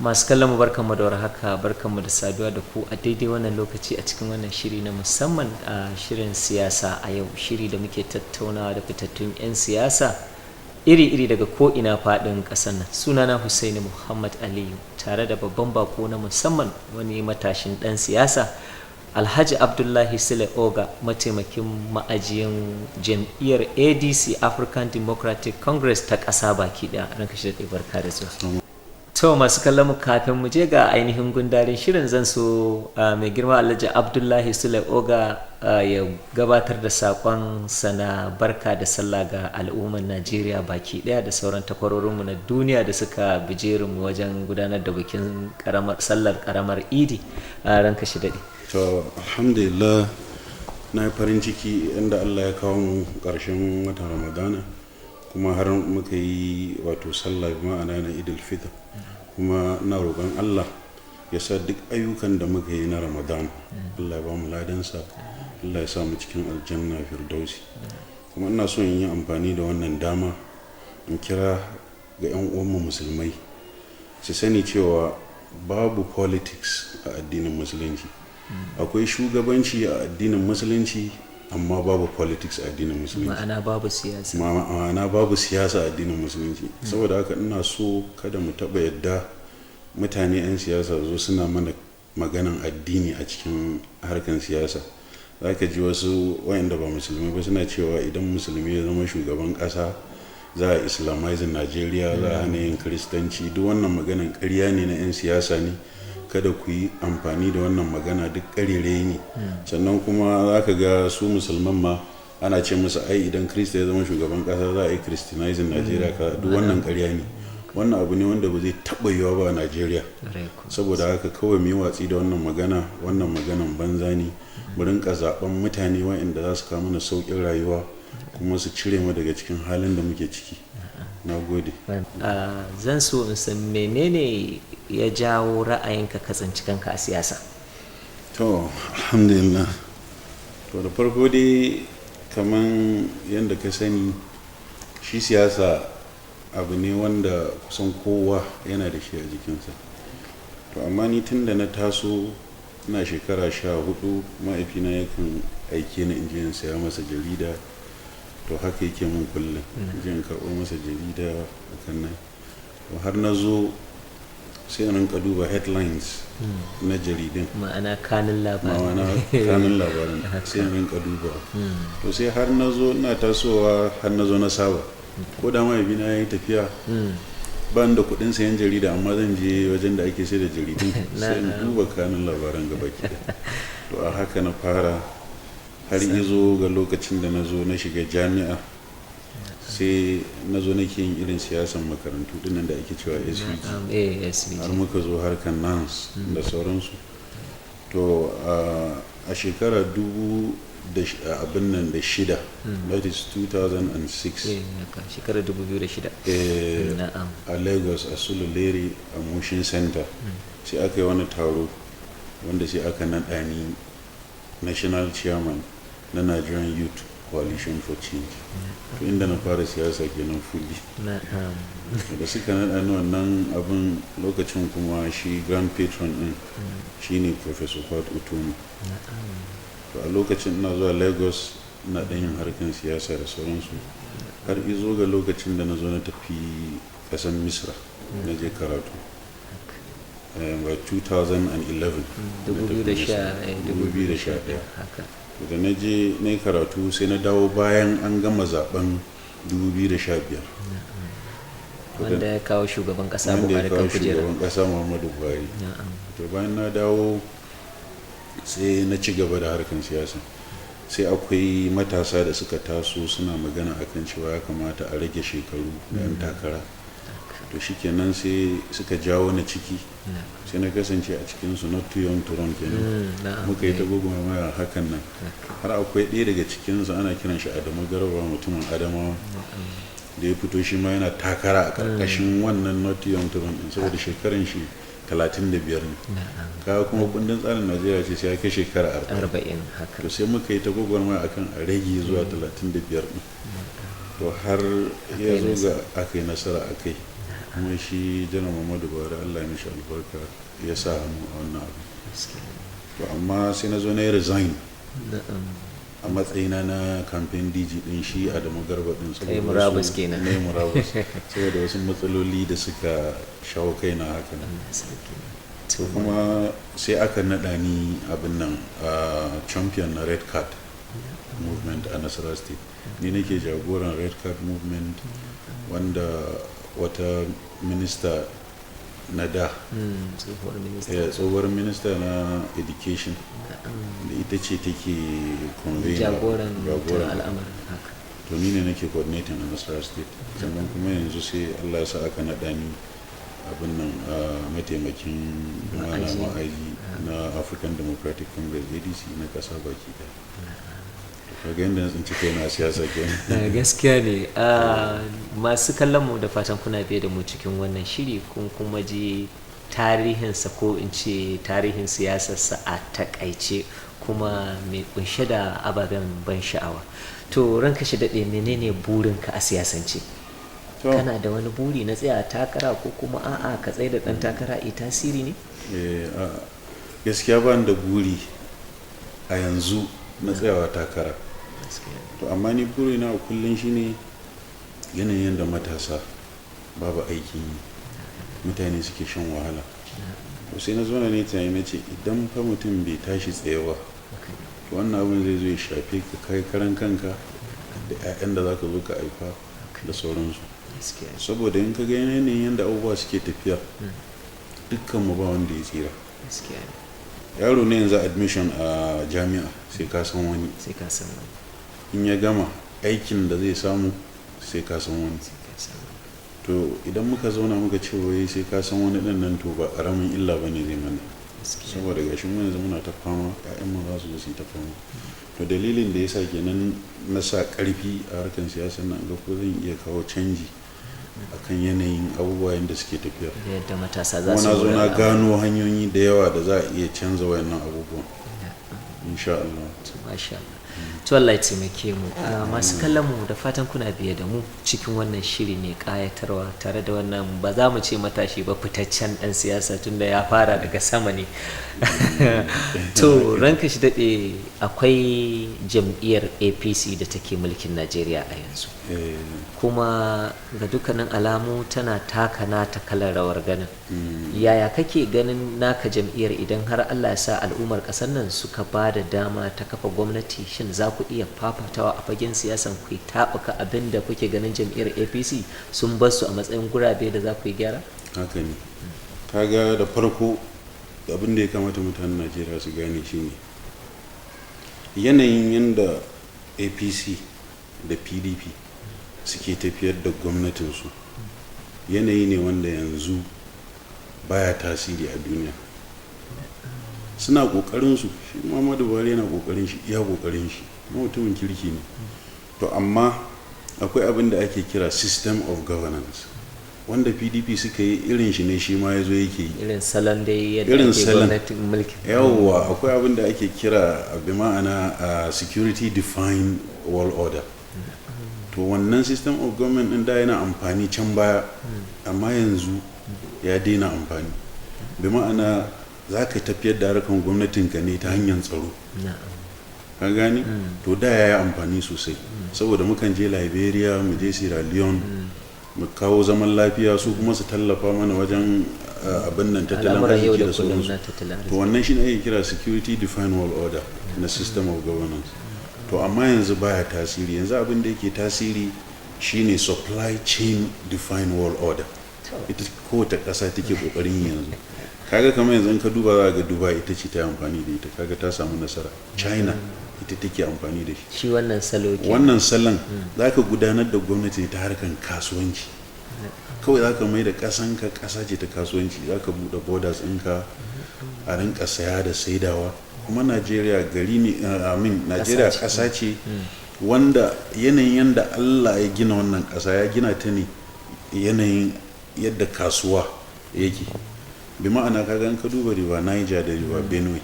Masu kallon mu barkanmu da warhaka, barkanmu da saduwa da ku a daidai wannan lokaci a cikin wannan shiri na musamman a shirin siyasa a yau, shiri da muke tattaunawa da fitattun 'yan siyasa iri-iri daga ko'ina faɗin ƙasar nan. Sunana Hussaini Muhammad Aliyu tare da babban bako na musamman, wani matashin ɗan siyasa, Alhaji Abdullahi Sule Ogah, mataimakin ma'ajiyin jam'iyyar ADC African Democratic Congress ta ƙasa baki ɗaya. Ranka shi da barka da zuwa. To masu kallon mu, kafin mu je ga ainihin gundarin shirin, zan so mai girma Alhaji Abdullahi Sule Ogah ya gabatar da saƙon sana barka da sallah ga al'ummar Najeriya baki ɗaya da sauran takwarorinmu na duniya da suka bijerinmu wajen gudanar da bikin sallar ƙaramar Idi. Ranka shi daɗe. To alhamdulillah, na yi farin ciki inda Allah ya kawo mu ƙarshen watan Ramadana, kuma har muka yi wato sallah ma'ana na Idul Fitr, kuma na roƙon Allah ya sa duk ayyukan da muka yi na Ramadan Allah ya ba mu ladansa, Allah ya sa mu cikin aljanna firdausi. Kuma ina so in yi amfani da wannan dama in kira ga 'yan uwanmu musulmai su sani cewa babu politics a addinin musulunci. Akwai shugabanci a addinin musulunci amma babu politics a addinin musulunci, ma'ana babu siyasa, ma'ana babu siyasa a addinin musulunci. Saboda haka ina so kada mu taɓa yadda mutane 'yan siyasa zo suna mana maganan addini a cikin harkan siyasa. Za ka ji wasu wayanda ba musulmi ba suna cewa idan musulmi ya zama shugaban ƙasa za a islamizing Najeriya, za a hana yin kiristanci. Duk wannan maganan ƙarya ne na 'yan siyasa ne, kada ku yi amfani da wannan magana, duk ƙarere ne. Sannan kuma za ka ga su musulman ma ana ce musu ai idan Kirista ya zama shugaban ƙasa za a yi christianizing Najeriya. Duk wannan ƙarya ne, wannan abu ne wanda ba zai taɓa yiwa ba a Najeriya. Saboda haka kawai mu yi watsi da wannan maganan banza ne. Mu rinka zaɓen mutane waɗanda za su kawo mana sauƙin rayuwa kuma su cire mu daga cikin halin da muke ciki. Na gode. Zan so in san menene ya jawo ra'ayinka ka tsinci kanka a siyasa? To alhamdulillah, to da farko dai kaman yadda ka sani, shi siyasa abu ne wanda kusan kowa yana da shi a jikinsa. To amma ni tun da na taso ina shekara 14, mahaifina yakan aike ni in je in saya masa jarida. To haka yake mun kullum, in karɓo masa jarida a kan nan. To har na zo sai in rinka duba headlines na jaridun, ma'ana kanin labarin sai in rinka duba. To sai har na zo ina tasowa, har na zo na saba, ko da mahaifina ya yi tafiya ban da kuɗin sayan jarida, amma zan je wajen da ake sai da jaridun sai in duba kanin labaran gaba ki. To a haka na fara har izo ga lokacin da na zo na shiga jami'a, sai na zo nake yin irin siyasan makarantu dinnan da ake cewa SVG, har muka zo harkar NANS da sauransu. To a shekara 2006, that is 2006, shekarar 2006, a Lagos a Sule a Motion Center, sai aka yi wani taro wanda sai aka naɗa ni national chairman na Nigerian Youth Coalition for Change. To inda na fara siyasa kenan fully. Da suka naɗa ni wannan abin, lokacin kuma shi grand patron din shine Professor Kwat Utomi. To a lokacin ina zuwa Lagos ina ɗan yin harkan siyasa da sauransu, har izo ga lokacin da na zo na tafi ƙasar Misra na je karatu. By 2011, 2011. Da na je na yi karatu sai na dawo bayan an gama zaben 2015, wanda ya kawo shugaban kasa Buhari kan kujera, shugaban kasa Muhammadu Buhari. To bayan na dawo sai na ci gaba da harkar siyasa. Sai akwai matasa da suka taso suna magana akan cewa ya kamata a rage shekaru da 'yan takara. To shikenan sai suka jawo na ciki, sai na kasance a cikinsu, not too young to run kenan. Muka yi ta gwagwarmaya hakan nan, har akwai ɗaya daga cikinsu ana kiran shi Adamu Garba, mutumin Adamawa, da ya fito shi ma yana takara a ƙarƙashin wannan not too young to run din, saboda shekaran shi 35 ne. Kaga kuma kundin tsarin Najeriya ce sai ya kai shekara 40. To sai muka yi ta gwagwarmaya akan a rage zuwa 35 din. To har ya zo ga aka yi nasara a kai. kuma shi janar Muhammadu Buhari Allah ya mishi albarka ya sa hannu a wannan abu. To amma sai na zo na yi resign a matsayina na campaign DG din shi Adamu Garba din, saboda murabus kenan. Ne murabus saboda wasu matsaloli da suka shawo kaina haka nan. To kuma sai aka naɗa ni abin nan champion na red card movement a Nasarawa State. Ni nake jagoran red card movement wanda wata minista na da tsohuwar minista na education da ita ce take jagoran al'amarin haka. To ni ne nake coordinating a Nasarawa State, sannan kuma yanzu sai Allah ya sa aka naɗa ni abin nan mataimakin ma'aji na African Democratic Congress ADC na ƙasa baki ɗaya. Kaga yadda tsinci kai na siyasa kenan. Gaskiya ne. Masu kallon mu da fatan kuna biye da mu cikin wannan shiri kun kuma ji tarihinsa, ko in ce tarihin siyasarsa a takaice, kuma mai kunshe da ababen ban sha'awa. To ranka shi daɗe, menene burinka a siyasance? Kana da wani buri na tsaya takara, ko kuma a'a ka tsaye da ɗan takara tasiri ne? Gaskiya ba da buri a yanzu na tsayawa takara. To amma ni burina a kullum shine yanayin da matasa babu aikin yi, mutane suke shan wahala. To sai na zo na ne tunani na ce idan fa mutum bai tashi tsayawa, to wannan abin zai zo ya shafe ka kai karan kanka da 'ya'yan da zaka zo ka aifa da sauransu. Saboda in ka ga yanayin yadda abubuwa suke tafiya, dukkan mu ba wanda ya tsira. Yaro ne yanzu admission a jami'a sai ka san wani, in ya gama aikin da zai samu sai ka san wani. To idan muka zauna muka ce wai sai ka san wani ɗin nan, to ba ƙaramin illa ba ne zai mana, saboda gashi mu yanzu muna ta fama, ƴaƴanmu za su zo su yi ta fama. To dalilin da ya sa kenan na sa ƙarfi a harkar siyasar nan, ga ko zan iya kawo canji akan yanayin abubuwa yadda suke tafiya, yadda matasa za su zo na gano hanyoyi da yawa da za a iya canza wayannan abubuwan, insha Allah. Masha Allah. To Allah ya taimake mu. Masu kallon mu da fatan kuna biye da mu cikin wannan shiri mai kayatarwa, tare da wannan ba za mu ce matashi ba, fitaccen dan siyasa, tunda ya fara daga sama ne. To ranka shi daɗe, akwai jam'iyyar APC da take mulkin Najeriya a yanzu, kuma ga dukkanin alamu tana taka nata kalar rawar ganin. Yaya kake ganin naka jam'iyyar idan har Allah ya sa al'ummar ƙasar nan suka ba da dama ta kafa gwamnati, shin za ku iya fafatawa a fagen siyasan ku taɓuka abin da kuke ganin jam'iyyar APC sun bar su a matsayin gurabe da za ku yi gyara? Haka ne. Kaga da farko abin da ya kamata mutanen Najeriya su gane shine yanayin yadda APC da PDP suke tafiyar da gwamnatinsu, yanayi ne wanda yanzu baya tasiri a duniya. Suna kokarin su, shi Muhammadu Buhari yana kokarin shi, iya kokarin shi, mutumin kirki ne. To amma akwai abin da ake kira system of governance, wanda PDP suka yi irin shi ne shi ma yazo yake yi, irin salon da yadda ake gwamnatin mulki. Yawwa, akwai abin da ake kira bi ma'ana security defined world order. To wannan system of government din da yana amfani can baya, amma yanzu ya daina amfani. Bi ma'ana za ka tafiyar da harkar gwamnatinka ne ta hanyar tsaro, ka gani? To da ya yi amfani sosai, saboda mukan je Liberia, mu je Sierra Leone, mu kawo zaman lafiya, su kuma su tallafa mana wajen abin nan tattalin arziki da sauransu. To wannan shi ne ake kira security defined world order na system of governance. To amma yanzu baya tasiri. Yanzu abin da yake tasiri shine supply chain defined world order. Ita kowace ƙasa take ƙoƙarin yanzu. Kaga kamar yanzu ka duba za ga Dubai ita ce ta amfani da ita, kaga ta samu nasara. China ita take amfani da shi. Wannan salo ke. Wannan salon zaka gudanar da gwamnati ta harkar kasuwanci. Kawai zaka mai da ƙasanka ƙasa ce ta kasuwanci, zaka buɗe borders ɗinka a rinka saya da saidawa. Kuma Najeriya gari ne, Najeriya ƙasa ce wanda yanayin yanda Allah ya gina wannan ƙasa, ya gina ta ne yanayin yadda kasuwa yake. Bi ma'ana kaga in ka duba riba Niger da riba Benue,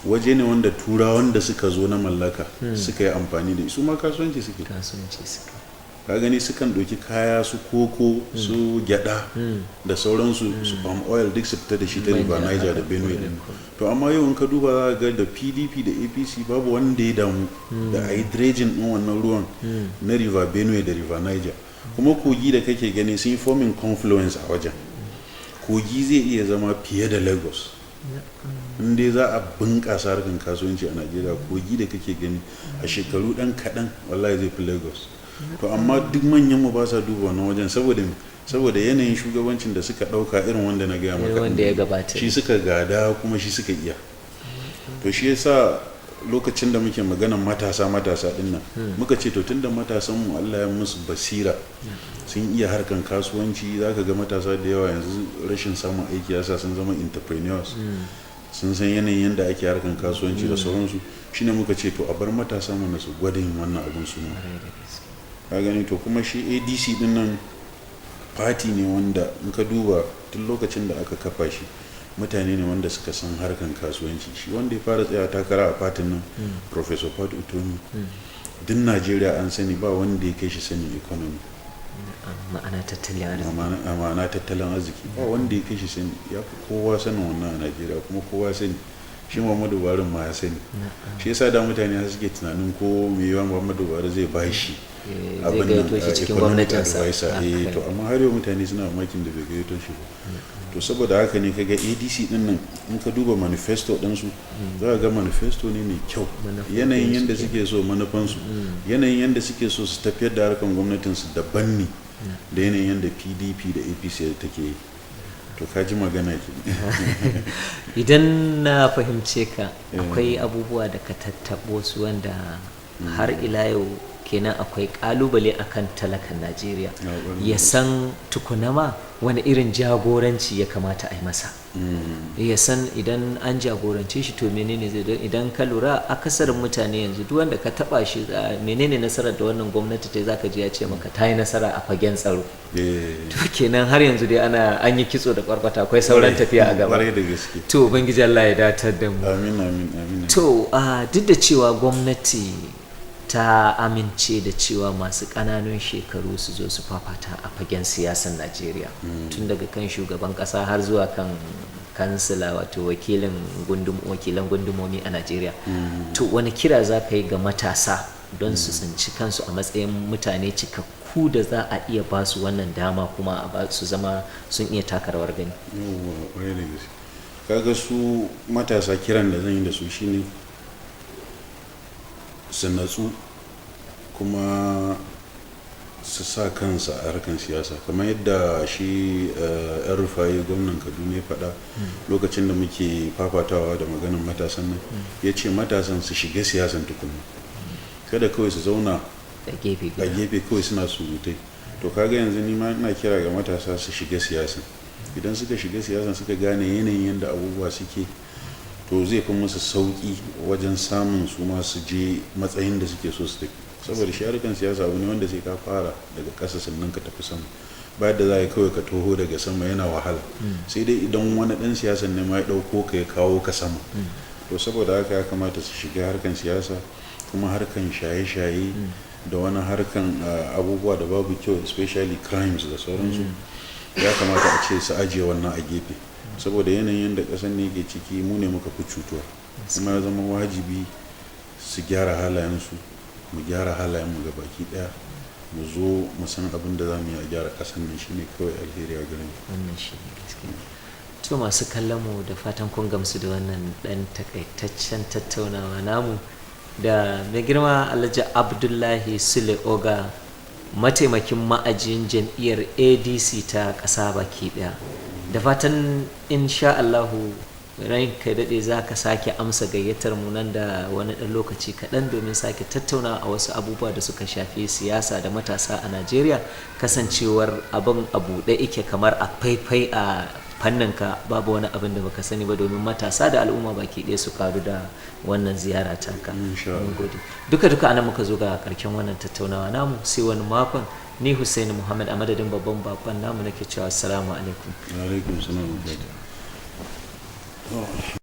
waje ne wanda turawan da suka zo na mallaka suka yi amfani da su ma kasuwanci suke. ka gani sukan ɗauki kaya su koko su gyada da sauransu su palm oil duk su fita da shi ta river Niger da Benue din. To amma yau in ka duba za ga da PDP da APC babu wanda ya damu da a yi dredging din wannan ruwan na river Benue da river Niger. Kuma kogi da kake gani sun yi forming confluence a wajen. Kogi zai iya zama fiye da Lagos in dai za a bunƙasa harkar kasuwanci a Najeriya. Kogi da kake gani a shekaru ɗan kaɗan wallahi zai fi Lagos. To amma duk manyan mu ba sa duba wannan wajen saboda yanayin shugabancin da suka ɗauka irin wanda na gaya maka wanda ya gabata shi suka gada kuma shi suka iya. To shi yasa lokacin da muke maganan matasa din nan muka ce to tunda matasan mu Allah ya musu basira sun iya harkan kasuwanci, zaka ga matasa da yawa yanzu rashin samun aiki yasa sun zama entrepreneurs, sun san yanayin yadda ake harkan kasuwanci da sauransu. Shine muka ce to a bar matasa mu su gwada yin wannan abun su ka gani. To kuma shi ADC din nan party ne wanda in ka duba tun lokacin da aka kafa shi mutane ne wanda suka san harkan kasuwanci. Shi wanda ya fara tsaya takara a fatin nan Professor Pat Utomi, din Najeriya an sani ba wanda ya kai shi sanin economy, ma'ana tattalin arziki ba wanda ya kai shi sani. Ya fi kowa sanin wannan a Najeriya kuma kowa sani. Shi Muhammadu Buhari ma ya sani. Shi yasa da mutane suke tunanin ko me yawan Muhammadu Buhari zai bashi abin nan cikin gwamnatinsa. To amma har yau mutane suna mamakin da bai gayyato shi ba. To saboda haka ne kaga ADC din nan in ka duba manifesto ɗinsu za ka ga manifesto ne mai kyau. Yanayin yadda suke so manufansu, yanayin yadda suke so su tafiyar da harkar gwamnatinsu daban ne da yanayin yadda PDP da APC take yi. To ka ji magana ke. Idan na fahimce ka akwai abubuwa da ka tattaɓo su wanda har ila yau kenan akwai kalubale akan talakan Najeriya ya san tukunama wani irin jagoranci ya kamata a yi masa, ya san idan an jagorance shi to menene zai don. Idan ka lura akasarin mutane yanzu duk wanda ka taba shi menene nasarar da wannan gwamnati ta zaka ji ya ce maka ta yi nasara a fagen tsaro. To kenan har yanzu dai an yi kitso da kwarkwata, akwai sauran tafiya a gaba. To ubangiji Allah ya datar da mu. Amin. To duk da cewa gwamnati ta amince da cewa masu ƙananun shekaru su zo su fafata a fagen siyasar Najeriya, tun daga kan shugaban ƙasa har zuwa kan kansila wato wakilan gundumomi a Najeriya. To wani kira za ka yi ga matasa don su tsinci kansu a matsayin mutane cikakku da za a iya ba su wannan dama kuma a su zama sun iya taka rawar gani? Kaga su matasa kiran da zan yi da su shine su natsu kuma su sa kansa a harkar siyasa, kamar yadda shi yan rufayi gwamnan Kaduna ya faɗa lokacin da muke fafatawa da maganin matasan nan, ya ce matasan su shiga siyasan tukunna, kada kawai su zauna a gefe kawai suna surutai. To kaga yanzu ni ma ina kira ga matasa su shiga siyasan. Idan suka shiga siyasan suka gane yanayin yadda abubuwa suke, to zai fi musu sauki wajen samun su ma su je matsayin da suke so su tafi. Saboda shi harkan siyasa abu ne wanda sai ka fara daga ƙasa sannan ka tafi sama, bayan da za a kawai ka toho daga sama yana wahala. Sai dai idan wani ɗan siyasan ne ma ya ɗauko ka ya kawo ka sama. To saboda haka ya kamata su shiga harkan siyasa, kuma harkan shaye-shaye da wani harkan abubuwa da babu kyau, especially crimes da sauransu, ya kamata a ce su ajiye wannan a gefe. Saboda yanayin da ƙasar ne ke ciki mu ne muka fi cutuwa, kuma ya zama wajibi su gyara halayensu, mu gyara halayenmu ga baki ɗaya, mu zo mu san abin da za mu yi a gyara ƙasar nan, shine kawai alheri a garin. Wannan shi ne gaskiya. To masu kallon mu da fatan kun gamsu da wannan ɗan takaitaccen tattaunawa namu da mai girma Alhaji Abdullahi Sule Ogah, mataimakin ma'ajin jam'iyyar ADC ta ƙasa baki ɗaya. Da fatan insha Allahu ranka daɗe za ka sake amsa gayyatar mu nan da wani ɗan lokaci kaɗan domin sake tattauna a wasu abubuwa da suka shafi siyasa da matasa a Najeriya, kasancewar abin a buɗe ike kamar a faifai a fanninka, babu wani abin da baka sani ba, domin matasa da al'umma baki ɗaya su karu da wannan ziyara taka. Duka anan muka zo ga ƙarshen wannan tattaunawa namu, sai wani makon. Ni Hussein Muhammad a madadin babban bakon namu nake cewa assalamu alaikum. Wa alaikum salam.